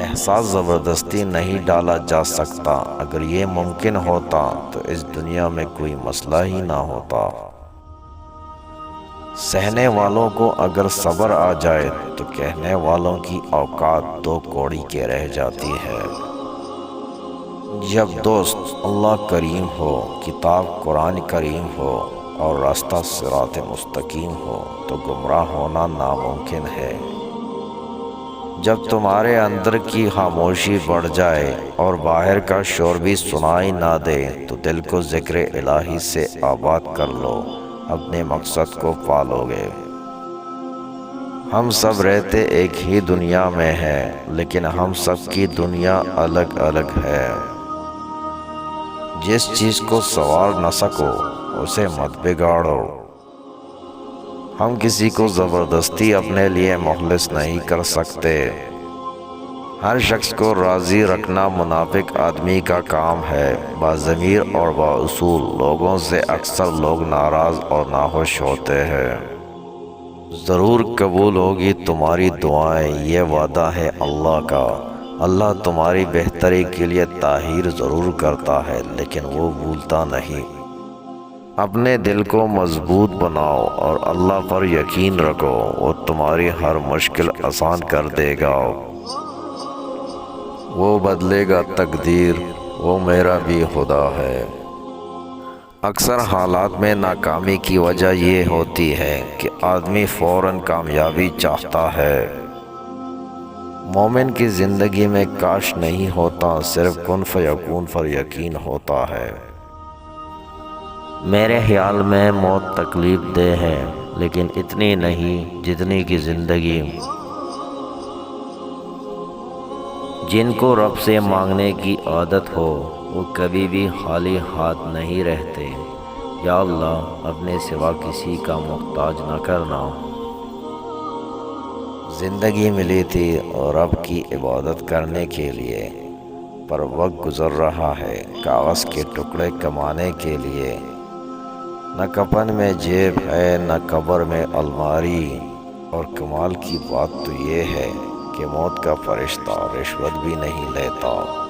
احساس زبردستی نہیں ڈالا جا سکتا۔ اگر یہ ممکن ہوتا تو اس دنیا میں کوئی مسئلہ ہی نہ ہوتا۔ سہنے والوں کو اگر صبر آ جائے تو کہنے والوں کی اوقات دو کوڑی کے رہ جاتی ہے۔ جب دوست اللہ کریم ہو، کتاب قرآن کریم ہو اور راستہ صراط مستقیم ہو تو گمراہ ہونا ناممکن ہے۔ جب تمہارے اندر کی خاموشی بڑھ جائے اور باہر کا شور بھی سنائی نہ دے تو دل کو ذکر الہی سے آباد کر لو، اپنے مقصد کو پالو گے۔ ہم سب رہتے ایک ہی دنیا میں ہیں، لیکن ہم سب کی دنیا الگ الگ ہے۔ جس چیز کو سنوار نہ سکو اسے مت بگاڑو۔ ہم کسی کو زبردستی اپنے لیے مخلص نہیں کر سکتے۔ ہر شخص کو راضی رکھنا منافق آدمی کا کام ہے۔ باضمیر اور بااصول لوگوں سے اکثر لوگ ناراض اور ناخوش ہوتے ہیں۔ ضرور قبول ہوگی تمہاری دعائیں، یہ وعدہ ہے اللہ کا۔ اللہ تمہاری بہتری کے لیے تاخیر ضرور کرتا ہے، لیکن وہ بھولتا نہیں۔ اپنے دل کو مضبوط بناؤ اور اللہ پر یقین رکھو، وہ تمہاری ہر مشکل آسان کر دے گا۔ وہ بدلے گا تقدیر، وہ میرا بھی خدا ہے۔ اکثر حالات میں ناکامی کی وجہ یہ ہوتی ہے کہ آدمی فوراً کامیابی چاہتا ہے۔ مومن کی زندگی میں کاش نہیں ہوتا، صرف کن فیکون پر یقین ہوتا ہے۔ میرے خیال میں موت تکلیف دہ ہے، لیکن اتنی نہیں جتنی کہ زندگی۔ جن کو رب سے مانگنے کی عادت ہو وہ کبھی بھی خالی ہاتھ نہیں رہتے۔ یا اللہ اپنے سوا کسی کا محتاج نہ کرنا۔ زندگی ملی تھی اور رب کی عبادت کرنے کے لیے، پر وقت گزر رہا ہے کاغذ کے ٹکڑے کمانے کے لیے۔ نہ کفن میں جیب ہے نہ قبر میں الماری، اور کمال کی بات تو یہ ہے کہ موت کا فرشتہ رشوت بھی نہیں لیتا۔